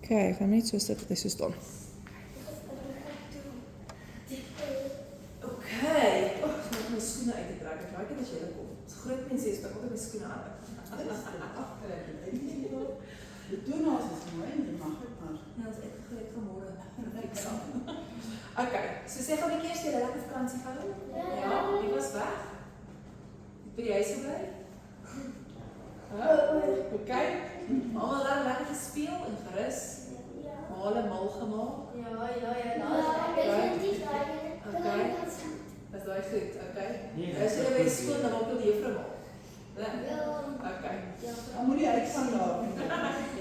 Okay, ek gaan net so sit dat hy so staan. Okay, ek moet my skoene uit te trek. Ek raak dit as jy kom. As groot mense is, dan altyd my skoene aan. De toenaas is mooi, die mag het maar. Ja, dat is uitgegreep vanmorgen. Okay, so sê gaan die keer jy lekker vakansie gehou? Ja, die was weg. Het by die huis gebly? Okay, allemaal daar lekker gespeel en gerus. Male mal gemaak. Dat is daai goed, okay. As jy by die skool, dan maak jy die juffrou mal. Okay. Dan moet jy uit van daar.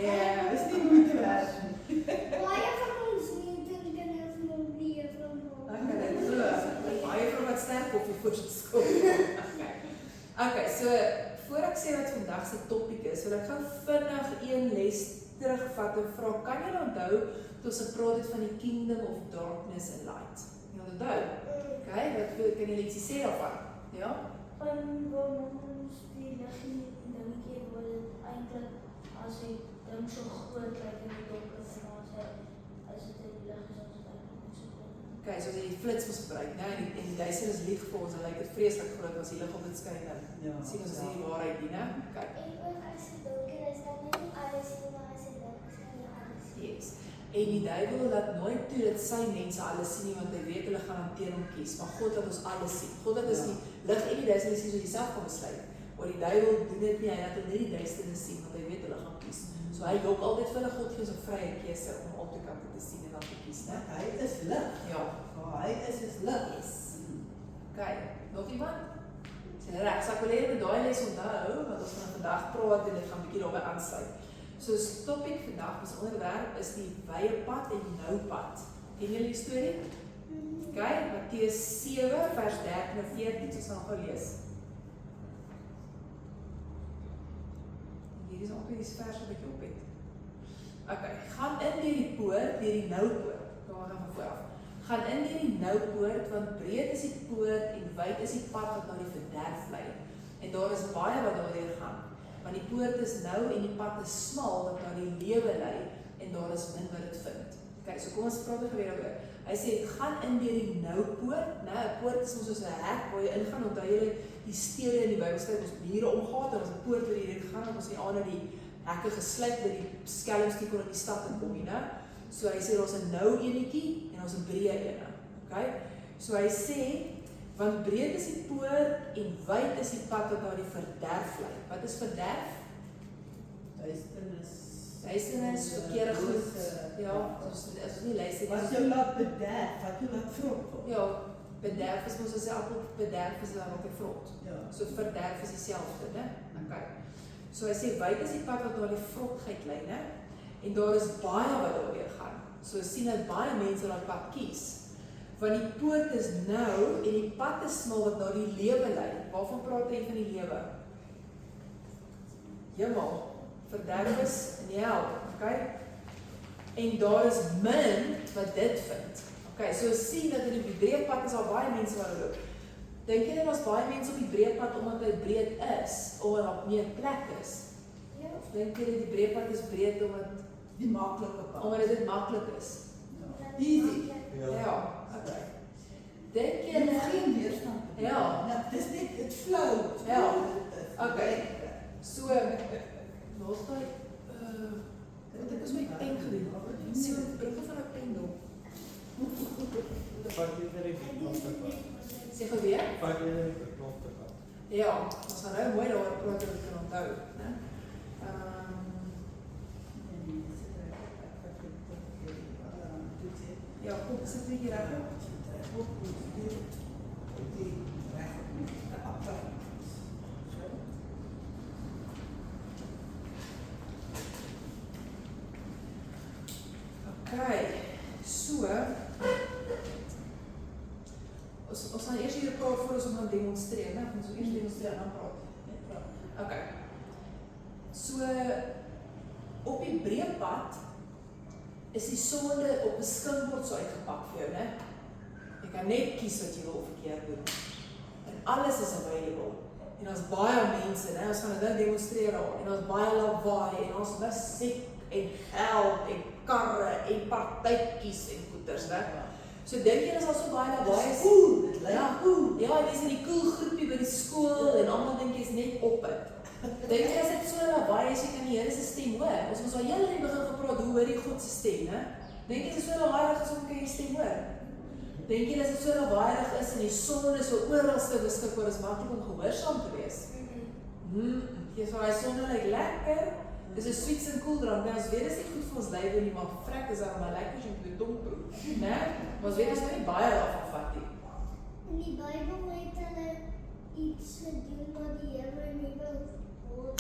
Ja, Dis nie moeite werd. Baie van ons nie dink kinders moet nie juffrou maak. Okay, dit is so. Baie vrou wat sterk op die voorste skool. Okay, so voor ek sê wat vandag se topik is, wil ek gou vinnig een les terugvat en vra, kan jy onthou toe ons gepraat het van die kingdom of darkness and light? Jy onthou? Okay, wat kan jy ietsie sê daarvan? Ja? Van waar ons die lig nie dingetjie word dit eintlik as jy ding so groot lyk in die donker en as dit in die lig is as dit eintlik nie so groot. Okay, so as jy die flits moes gebruik, né? En die duister is lieg vir ons, en lyk dit vreeslik groot as die lig op dit skyn en sien ons as die waarheid die, né? Okay. En ook as dit donker is, dan nie alles nie, maar as dit lig is, dan nie alles. Yes. En die duiwel laat nooit toe dat sy mense alles sien nie, want hy weet hulle gaan hanteer hom kies, maar God laat ons alles sien. God laat ons die lig en die duisternis sien, so jy self kan besluit. Maar die duiwel doen dit nie, hy laat hulle net die duisternis sien, want hy weet hulle gaan kies. So hy jok altyd vir hulle, God gee ons 'n vrye keuse om op die kante te sien en dan te kies, né? Hy is lig. Ja. Waar hy is lig. Yes. Okay, nog iemand? Sê reg, so ek wil hê met daai les onthou, want ons gaan vandag praat en dit gaan 'n bietjie daarbey aansluit. So ons topik vandag, ons onderwerp is die wye pad en die nou pad. Ken julle die storie? Okay, Matteus 7 vers 13 en 14, ons gaan gou lees. Hier is ook die vers wat ek op het. Okay, gaan in deur die poort, deur die nou poort. Daar gaan we vooraf. Gaan in deur die nou poort, want breed is die poort en wyd is die pad wat na die verderf lei. En daar is baie wat daardeur gaan. Want die poort is nou en die pad is smal wat na die lewe lei en daar is min wat dit vind. Okay, so kom ons praat weer oor. Hy sê gaan in deur die nou poort, né? 'n Poort is mos soos 'n hek waar jy ingaan, onthou jy die stede in die Bybel skryf ons mure omgaan, daar is 'n poort waar jy in gaan en ons nie aan die hekke gesluit dat die skelms nie kon in die stad inkom nie, né? So hy sê daar's 'n nou enetjie en ons 'n breë ene. Okay? So hy sê want breed is die poort en wyd is die pad wat na die verderf lei. Wat is verderf? Duisternis, verkeerde goed. Ja, as ons nie luister Wat jou laat bederf, wat jou laat vrot word. Ja, bederf is mos as 'n appel bederf is dan ook 'n vrot. Ja. So verderf is dieselfde, né? Okay. So hy sê wyd is die pad wat na die vrotheid lei, né? En daar is baie wat daardeur gaan. So sien dat baie mense daai pad kies. Want die poort is nou en die pad is smal wat na die lewe lei. Waarvan praat hy van die lewe? Hemel, verderfnis en die hel, okay? En daar is min wat dit vind. Okay, so sien dat in die breë pad is al baie mense wat loop. Dink jy daar was baie mense op die breë pad omdat hy breed is of daar meer plek is? Ja. Of dink jy dat die breë pad is breed omdat Die maklike pad. dit maklik is? Ja. Easy. Ja, okay. Dink Jy jy het geen weerstand. Ja. Nou, dis net, it's flow. Ja. Okay. So, los daai wat ek is my pen gedoen. Sien wat bring van 'n pen dop. Sê gou weer? Ja, ons gaan nou mooi daaroor praat en dit kan onthou, né? Ja, kom, sit net hier reg. Okay, so ons gaan eers hier praat voor ons gaan demonstreer, né? Ons gaan eers demonstreer en dan praat. Okay. So op die breë pad is die sonde op 'n skinkbord so uitgepak vir jou, né? Jy kan net kies wat jy wil verkeerd doen. En alles is available. En ons baie mense, ons gaan dit demonstreer daar. En ons baie lawaai en ons musiek en geld en karre en partytjies en goeders, né? So dink jy is al so baie lawaai is? Cool, dit lyk Ja. cool. Ja, jy is in die cool groepie by die skool en almal dink jy's net op dit. Dink jy as dit so lawaai is, jy kan die Here se stem hoor? Ons moes al heel in die begin gepraat, hoe hoor jy God se stem, né? Dink jy dit is so lawaai as om kan jy stem hoor? Dink jy as dit so lawaai is en die son is so oralste beskikbaar, is maklik om gehoorsaam te wees? Jy sê hy son lyk lekker. Dis 'n sweets en koel drank. Nou ons weet dis nie goed vir ons lywe nie, maar vrek is dan maar lekker as jy met tong proe, né? Maar ons weet ons moet nie baie daarvan vat nie. In die Bybel het hulle iets gedoen wat die Here nie wil hoor.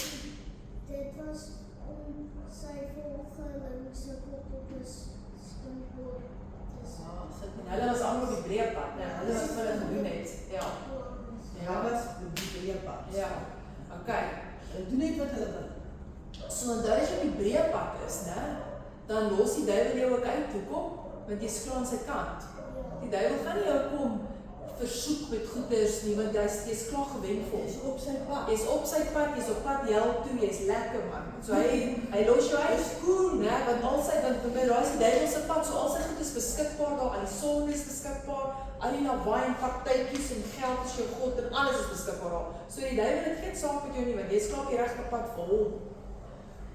Dit was om sy volgeling se kop op 'n spinbord te sit. En hulle was almal op die breë pad, né? Hulle was wat hulle gedoen het. Ja. Ja, was die breë pad. Ja. Okay. Hulle doen net wat hulle wil. So onthou as jy op die breë pad is, né? Dan los die duiwel jou ook uit. Hoekom? Want jy's klaar aan sy kant. Die duiwel gaan nie jou kom versoek met goeders nie, want jy's klaar gewen vir hom. Jy's op sy pad. Jy's op sy pad, jy's op pad hel toe, jy's lekker man. So hy los jou uit. Dis cool, né? Want al sy want daai is die duiwel se pad, so al sy goed is beskikbaar daar, al die son is beskikbaar, al die lawaai en partytjies en geld is jou God en alles is beskikbaar daar. So die duiwel het geen saak met jou nie, want jy's klaar op die regte pad vir hom.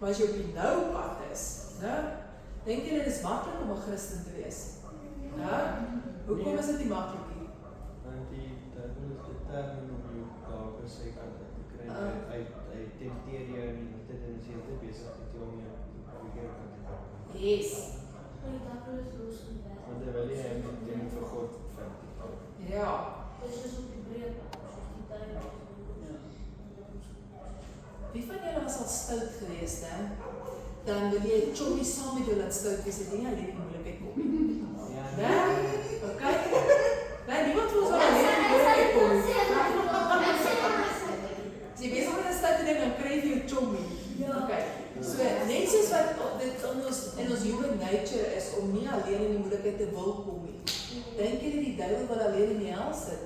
Maar as jy op die nou pad is, né? Dink jy dit is maklik om 'n Christen te wees? Né? Hoekom is dit nie maklik nie? Want die duiwel is determined om jou daar by sy kant te kry. Hy tempteer jou en dit is heeltyd besig met jou om jou op die verkeerde kant te kry. Yes. Maar die Bybel is losgewerk. Want hy wil nie hy moet ding vir God vind. Ja. Dis is op die breë pad, soos die Bybel is. Wie van julle was al stout geweest, né? Dan wil jy chommy saam met jou laat stout wees, dit nie alleen in die moeilikheid kom nie. Ja, Né? Okay. Nee, niemand wil so alleen in die moeilikheid kom nie. As jy besig met 'n stout te ding, dan kry jy jou chommy. Okay. So net soos wat dit in ons human nature is om nie alleen in die moeilikheid te wil kom nie. Dink jy dat die duiwel wil alleen in die hel sit?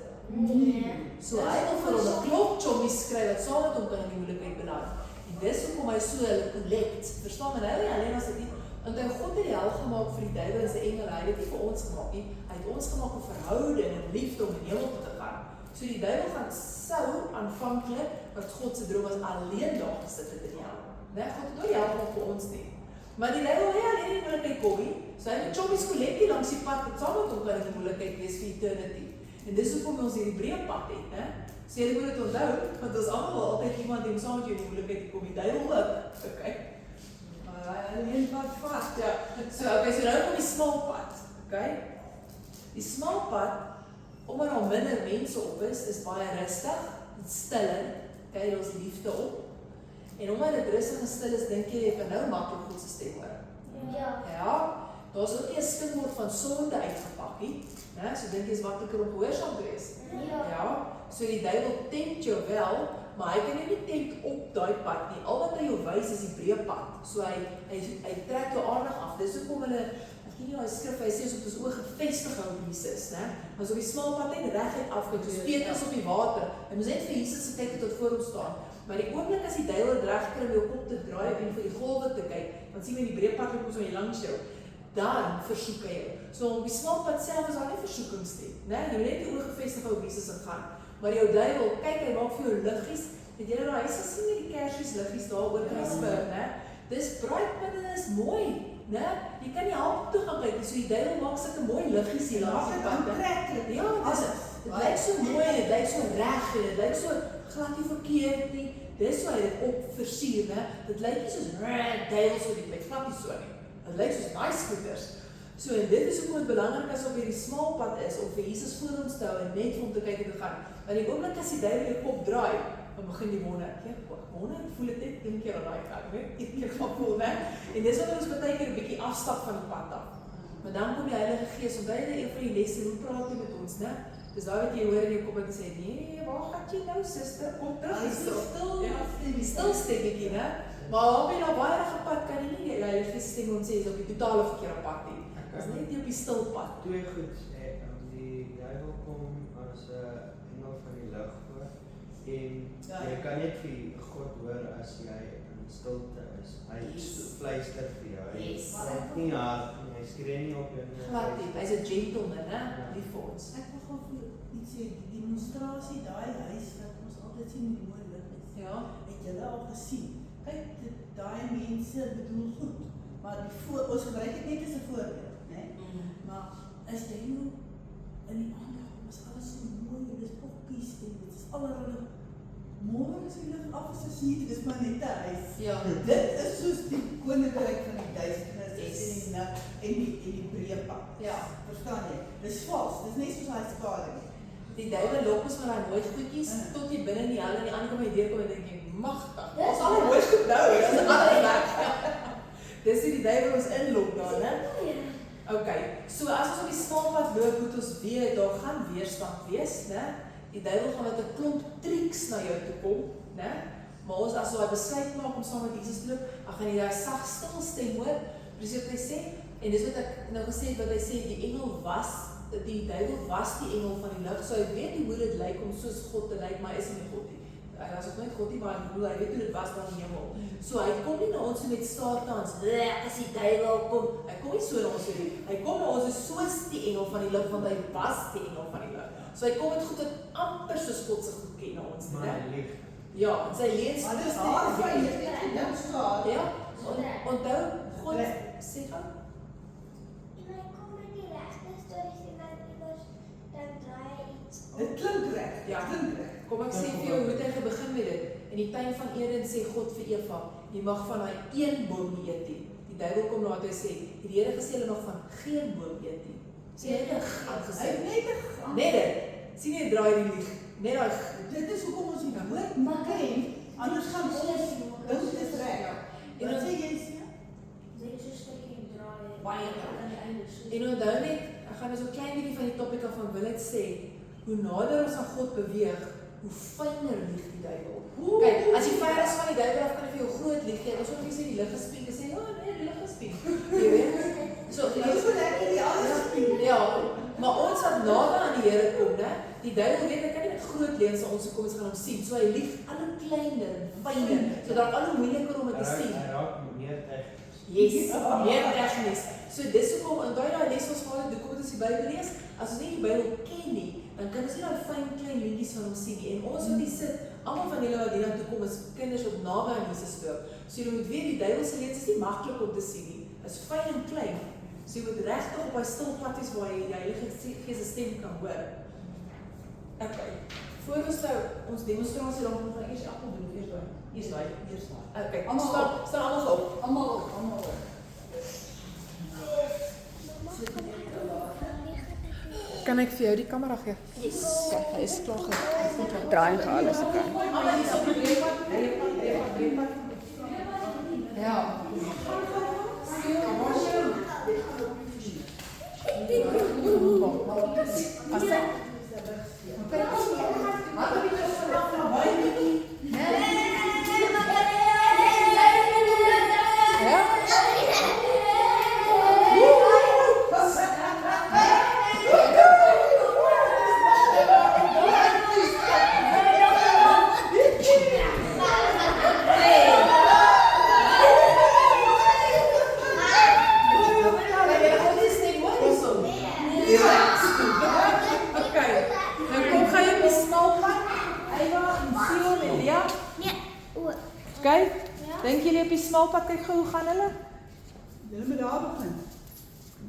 So hy wil vir hom 'n klop chommies kry wat saam met hom kan in die moeilikheid beland. En dis hoekom hy so hulle collect. Verstaan jy? Hy alleen as dit nie, want hy God het die hel gemaak vir die duiwel en sy engele. Hy het dit nie vir ons gemaak nie. Hy het ons gemaak om verhouding en liefde om in die hemel toe te gaan. So die duiwel gaan sou aanvanklik wat God se droom was alleen daar gesit het in die hel. Nee, God het nooit die hel gemaak vir ons nie. Maar die duiwel wil nie alleen in die moeilikheid kom nie. So hy moet chommies collect langs die pad wat saam met hom kan in die moeilikheid wees vir eternity. En dis hoekom ons hierdie breë pad het, né? So jy moet dit onthou, want ons almal altyd iemand die saam met jou in die moeilikheid kom, die duiwel ook. Okay. Maar hy alleen pad vat. Ja. So okay, so nou kom die smal pad. Okay? Die smal pad, omdat daar minder mense op is baie rustig, dit stiller, okay, daar's liefde op. En omdat dit rustig en stil is, dink jy kan nou maklik God se stem hoor. Ja. Ja. Daar's ook nie 'n skimwoord van sonde uitgepak nie, né? So dink jy is makliker om gehoorsaam te wees. Ja, so die duiwel tempt jou wel, maar hy kan jou nie tempt op daai pad nie. Al wat hy jou wys is die breë pad. So hy trek jou aandag af. Dis hoekom hulle, ek ken nie daai skrif, hy sê ons op ons oë gefestig hou op Jesus, né? Ons op die smal pad net reguit afkyk, soos Petrus op die water. Hy moes net vir Jesus gekyk het tot voor hom staan. Maar die oomblik as die duiwel reg kry om jou kop te draai en vir die golwe te kyk, dan sien jy die breë pad loop ons aan langs jou. Dan versoek hy jou. So op die smal pad self is daar nie versoekings nie, né? Jy moet net die oë gefestig hou op Jesus en gaan. Maar jou duiwel, kyk hy maak vir jou liggies. Het julle daai huis gesien met die kersies liggies daar oor die spur, né? Dis braaipinne is mooi, né? Jy kan nie help toe gaan kyk nie. So die duiwel maak sulke mooi liggies hier langs die pad. Aantreklik. Ja, dit lyk so mooi, dit lyk so reg en dit lyk so glad nie verkeerd nie. Dis hoe hy dit op versier, né? Dit lyk nie soos duiwels so die plek, glad nie so nie. Dit lyk soos nice goeders. So en dit is hoekom dit belangrik is op hierdie smal pad is om vir Jesus voor ons te hou en net vir hom te kyk en te gaan. Want die oomblik as die duiwel jou kop draai, dan begin jy wonder, voel dit net een keer aan daai kant, né? Een keer van voel, né? En dis wat ons baie keer 'n bietjie afstap van die pad af. Maar dan kom die Heilige Gees, onthou jy een van die lesse, hoe praat jy met ons, né? Dis daai wat jy hoor in jou kop en sê, nee, waar gaan jy nou, suster? Kom terug. Hy is stil. Ja, die stil stemmetjie, né? Maar op die nabyige pad kan jy nie die Heilige Stem ons sê is op die totale verkeerde pad nie. Dis net nie op die stil pad. Twee goed, die duiwel kom as 'n engel van die lig voor en jy kan net vir God hoor as jy in stilte is. Hy Yes. fluister vir jou. Hy Yes. praat nie hard nie, hy skree nie op jou nie. Glad nie. Hy's 'n gentleman, hè? Ja. Lief vir ons. Ek wil gou vir iets sê, die demonstrasie, daai huis wat ons altyd sien in die mooi lig is. Ja. Het julle al gesien? Kyk, daai mense bedoel goed, maar ons gebruik dit net as 'n voorbeeld, né? Maar as jy nou in die ander is alles so mooi, en dis poppies en dit is allerlei môre as jy lig af is, as nie, dit is maar net 'n huis. Ja. Dit is soos die koninkryk van die duisternis Yes. en die breë pad. Ja. Verstaan jy? Dis vals, dis nie soos daai skade nie. Die duiwel lok ons met daai mooi goedjies tot jy binne in die hel en die ander kom jy deurkom en dink jy, magtig. Ons al mooi goed nou, dis alles weg. Dis hoe die duiwel ons inlok daar, né? Okay, so as ons op die smalpad loop, moet ons weet daar gaan weerstand wees, né? Die duiwel gaan met 'n klomp triks na jou toe kom, né? Maar ons as ons besluit maak om saam met Jesus te loop, dan gaan jy daai sag stil stem hoor. Presies wat hy sê en dis wat ek nou gesê het wat hy sê die duiwel was die engel van die lig. So hy weet hoe dit lyk om soos God te lyk, maar hy is nie God nie. Hy was ook nooit God nie, maar hy weet hoe dit was daar in die hemel. So hy kom nie na ons met staartans, as die duiwel kom. Hy kom nie so na ons nie. Hy kom na ons soos die engel van die lig, want hy was die engel van die lig. So hy kom met goed wat amper soos God se goed ken na ons, Maar né? hy lieg. Ja, en sy leuns. Maar dis haar fyn, dis net gedink staar. Ja, onthou God sê van Dit klink reg. Ja. Klink reg. kom ek sê vir jou hoe het hy begin met dit. In die tuin van Eden sê God vir Eva, jy mag van daai een boom nie eet nie. Die duiwel kom na toe sê, die Here gesê hulle mag van geen boom eet nie. Sê jy het gesê. Net dit. Sien jy draai die lieg. Net daai Dit is hoekom ons die woord ken. Anders gaan ons dink dit is reg. En Wat dan- sê jy sê? baie En onthou net, ek gaan nou so klein bietjie van die topik af van wil dit sê, hoe nader ons aan God beweeg, hoe fyner lieg die duiwel. Kyk, as jy ver is van die duiwel af kan hy vir jou groot lieg gee. Ons moet nie sê die lig gespien sê, "Ja, nee, die lig gespien." Jy weet? So, Dit is wat ek die alles ja, maar ons wat nader aan die Here kom, né? Die duiwel weet hy kan nie met groot leuns aan ons kom ons gaan hom sien. So hy lieg al hoe kleiner en fyner, sodat al hoe moeiliker om dit te sien. Hy raak meer tegnies. Yes, meer tegnies. So dis hoekom onthou daai les ons gehad het, hoekom moet ons die Bybel lees? As ons nie die Bybel ken nie, dan kan ons nie daai fyn klein lintjies van hom sien nie. En ons wat hier sit, almal van julle wat hier na toe kom is kinders wat naby aan Jesus loop. So jy moet weet die duiwel se leuns is nie maklik om te sien nie. Dit is fyn en klein. So jy moet regtig op daai stil pad wees waar jy die Heilige Gees se stem kan hoor. Okay. Voor ons nou ons demonstrasie dan gaan ons eers die appel doen, eers daai. Eers daai. Okay. Almal staan almal op. Almal op. Kan ek vir jou die kamera gee? Yes. Ja, hy is klaar ge. Draai gaan alles oké. Ja. Dink julle op die smalpad kyk gou hoe gaan hulle? Julle moet daar begin.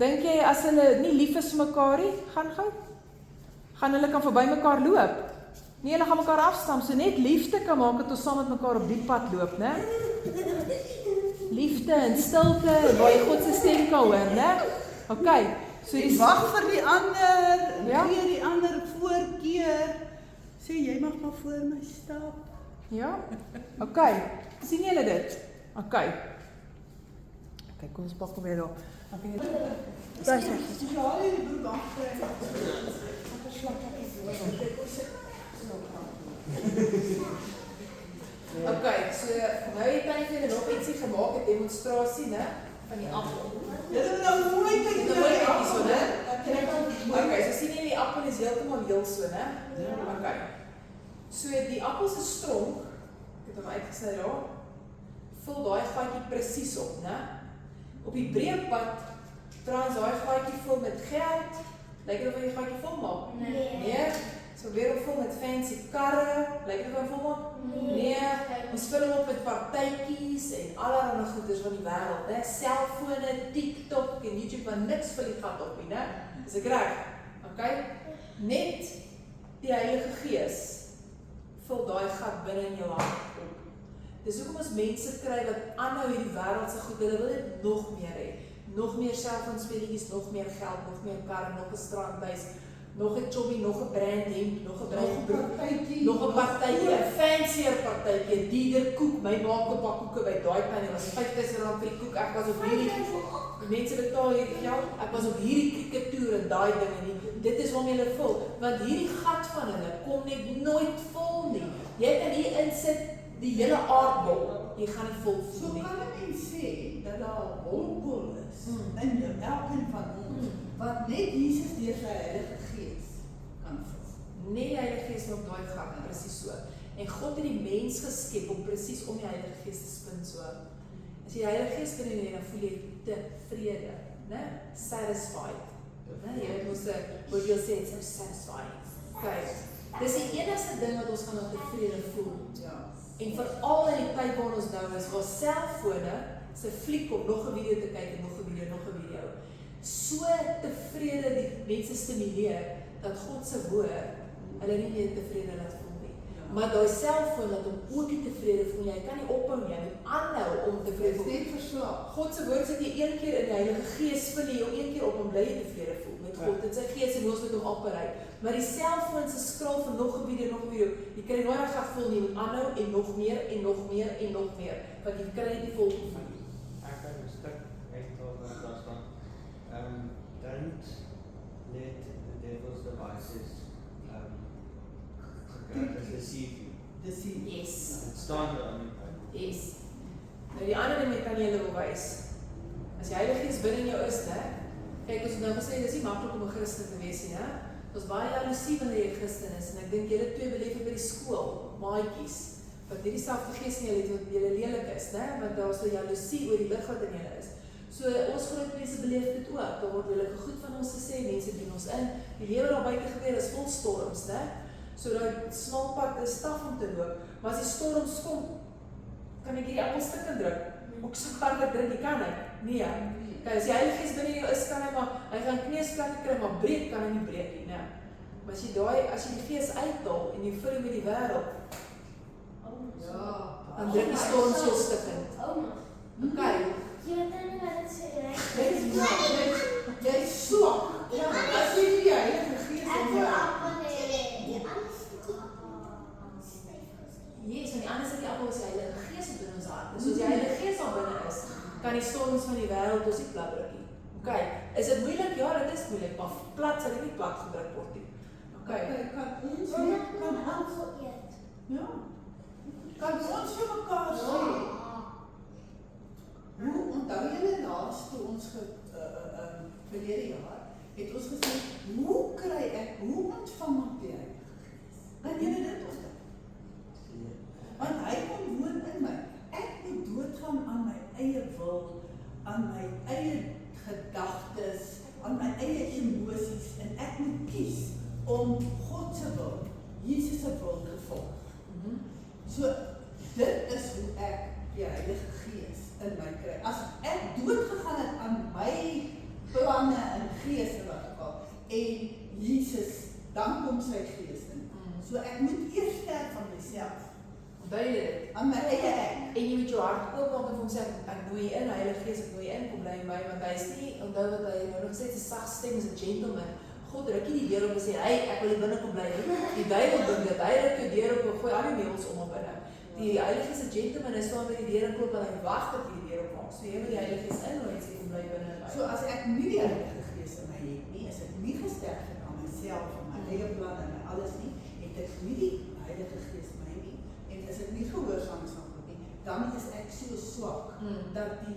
Dink jy as hulle nie lief is vir mekaar nie, gaan gou? Gaan hulle kan verby mekaar loop? Nee, hulle gaan mekaar afstam, so net liefde kan maak dat ons saam met mekaar op die pad loop, né? Liefde en stilte en waar jy God se stem kan hoor, né? Okay. So Jy die wag vir die ander, Ja. gee die ander voorkeur. Sê jy mag maar voor my stap. Ja? Okay. Sien julle dit? Okay. Okay, kom ons pak hom weer daar. Dan kan jy Spesiaal hierdie broek aantrek. Okay, so nou het jy vir nog ietsie gemaak, 'n demonstrasie, né, van die appel. Julle moet nou mooi kyk Dit is mooi kyk so, né? Okay, so sien jy die appel is heeltemal heel so, né? Okay. So die appel se stronk, ek het hom uitgesny daar, vul daai gaatjie presies op, né? Op die breë pad, trouens daai gaatjie vul met geld, lyk dit of jy die gaatjie vol maak? Nee, so weer vol met fancy karre, lyk dit of jy vol maak? Nee, ons vul hom op met partytjies en allerlei goeders van die wêreld, né? Selfone, TikTok en YouTube, want niks vul die gat op nie, né? Is ek reg? Okay? Net die Heilige Gees vul daai gat binne in jou hart op. Dis hoekom ons mense kry wat aanhou hierdie wêreldse goed, hulle wil dit nog meer hê. Nog meer selfoonspeletjies, nog meer geld, nog meer karre, nog 'n strandhuis, nog 'n chobby, nog 'n brand hemp, nog 'n brand broek, nog 'n partytjie, 'n fancier partytjie, 'n dieder koek, my maak 'n pak koeke by daai tannie, was R5000 vir die koek. Ek was op hierdie mense betaal hierdie geld. Ek was op hierdie krieketoer en daai dinge nie. Dit is waarmee hulle vul, want hierdie gat van hulle kom net nooit vol nie. Jy kan hier insit die hele aardbol, jy gaan nie vol So voel nie. kan 'n mens sê dat daar 'n holkol is in jou, elkeen van ons, wat net Jesus deur sy Heilige Gees kan vul. Net die Heilige Gees maak daai gat, presies so. En God het die mens geskep om presies om die Heilige Gees te spin so. As jy die Heilige Gees binne in jou, dan voel jy tevrede, né? Satisfied. Né? Jy weet mos wat jy sê, it's so satisfying. Okay. Dis die enigste ding wat ons gaan op tevrede voel. Ja. En veral in die tyd waar ons nou is, waar selfone se fliek op nog 'n video te kyk en nog 'n video, nog 'n video. So tevrede die mense stimuleer dat God se woord hulle nie meer tevrede laat voel nie. Maar daai selfoon laat hom ook nie tevrede voel nie. Jy kan nie ophou nie, jy moet aanhou om tevrede te voel. Net verslaaf. God se woord sit jy een keer in die Heilige Gees vul jy een keer op om bly jy tevrede voel met God en sy Gees en ons met hom operate. Maar die selfoon se skrol van nog 'n video, jy kry nooit reg gevoel nie, jy moet aanhou en nog meer en nog meer en nog meer, want jy kry nie vol gevoel nie. Ek kan 'n stuk uithaal van daar staan. Don't let the devil's devices deceive you. Deceive. Yes. Dit staan daar aan die Bybel. Yes. Nou die ander ding wat kan jy hulle wil wys. As die Heilige Gees binne in jou is, né? Kyk, ons het nou gesê dis nie maklik om 'n Christen te wees nie, né? Ons baie jaloesie wanneer jy 'n Christen is en ek dink julle twee beleef by die skool, maatjies, wat hierdie selfde gees in julle het wat julle lelik is, né? Want daar is 'n jaloesie oor die lig wat in julle is. So ons groot mense beleef dit ook. Daar word lelike goed van ons gesê, mense doen ons in. Die lewe daar buite gebeur is vol storms, né? So daai smalpad is staf om te loop, maar as die storms kom, kan ek hierdie appelstukke druk. Ook so harde druk, jy kan nie. Nee. Kyk, as die Heilige Gees binne jou is, kan hy gaan kneusplatte kry, maar breek kan hy nie breek nie, né? Maar as jy die Gees uithaal en jy vul hom met die wêreld, Ja. dan druk die storms jou stukkend. Okay. Jy swak. Ja, as jy nie die Heilige Gees in jou Yes, en die ander sit die appel is die Heilige Gees op in ons hart. En soos die Heilige Gees al binne is, kan die storms van die wêreld ons nie plat druk nie. Okay, is dit moeilik? Ja, dit is moeilik, maar plat sal dit nie plat gedruk word nie. Okay. kan ons Ja. Kan ons vir mekaar sê, hoe onthou julle laas toe ons verlede jaar, het ons gesê, hoe ontvang ek die Heilige Gees? Kan julle dit onthou? Want hy kom woon in my. Ek moet doodgaan aan my eie wil, aan my eie gedagtes, aan my eie emosies, en ek moet kies om God se wil, Jesus se wil te volg. So, dit is hoe ek die Heilige Gees in my kry. As ek doodgegaan het aan my planne en gees en wat ook al, en Jesus, dan kom sy Gees in. So ek moet eers sterk van myself, Onthou jy dit? aan my eie ek. En jy moet jou hart oop maak en vir hom sê, ek nooi in, Heilige Gees, ek nooi in, kom bly in my, want hy is nie, onthou wat hy nou nog sê, 'n sag stem is 'n gentleman. God druk nie die deur op en sê, hey, ek wil hier binne kom bly. Die duiwel doen dit, hy druk jou deur op en gooi al die meubels om binne. Die Heilige Gees, 'n gentleman, is staan by die deur en klop en hy wag dat jy die deur oopmaak. So jy moet die Heilige Gees innooi en sê, kom bly binne in my. So as ek nie die Heilige Gees in my het nie, is ek nie gesterk het aan myself, aan my eie plan en alles nie, het ek nie die Heilige Gees in my nie, en as ek nie gehoorsaam is aan God nie, dan is ek so swak, dat die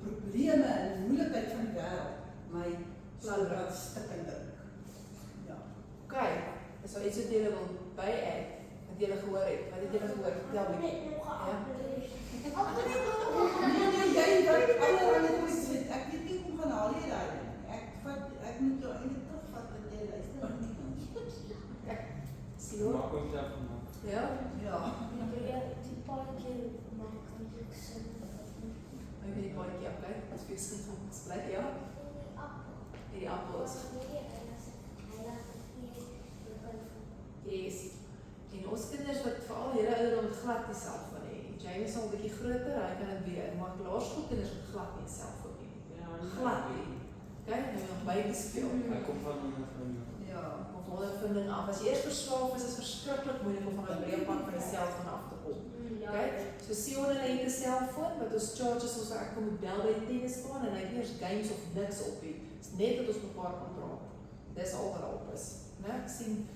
probleme en die moeilikheid van die wêreld my so wat stikkend druk. Ja. Okay, so iets wat jy wil by-add, Het julle gehoor het? Wat het julle gehoor? Vertel my. Net nog 'n Ja. appel. Nee, jy wat allerhande goed sê. Ek weet nie hoe gaan haal jy daai ding nie. Ek moet jou eintlik terugvat dat jy luister nie. Sien hoor? Maak ook self gemaak. Ja? Ja. Die paadjie maak eintlik sin. Hy weet die baie keer, okay? Wat vir skien van gespreek, ja? Hierdie appel is. Yes. En ons kinders wat veral hierdie ouderdom het glad nie selfoon hê. Jamie is al 'n bietjie groter, hy kan dit weer, maar laerskoolkinders het glad nie selfoon nie. Glad nie. Okay, nou nog baie speel. Hy kom van ondervinding. Ja. Of ondervinding af. As jy eers verslaaf is, is dit verskriklik moeilik om van 'n breekpak van die selfoon af te kom. Okay? So Sion het 'n selfoon wat ons charges ons ek kom bel by die tennisbaan en hy het nie eers games of niks op nie. Dit is net dat ons mekaar kan praat. Dis al wat daar op is. Né? Ek sien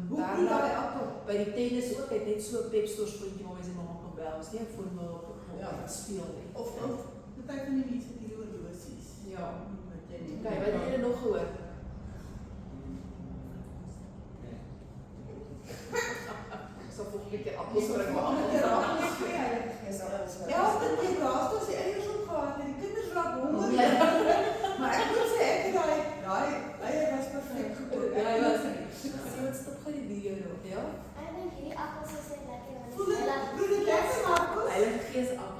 Hoe kom daai appel? by die tennis ook, hy het net so 'n pepstore skoentjie waar hy sy mamma kan bel. Is nie 'n foon wil op Ja. speel nie. Of party van die mense die horlosies. Ja. Wat jy nie. Okay, wat het julle nog gehoor? Nee. Ek sal volgende keer appels bring, maar Volgende keer appels vir jou. Ja, Elke keer raas ons die eiers opgehad en die kinders raak honger. Ja. Maar ek moet sê ek het daai eier was perfek gekook. Ja, hy was nie. Sien wat stop gou die video nog, ja? Ek dink hierdie appels is net lekker want Voel dit lekker Marcus? Heilige Gees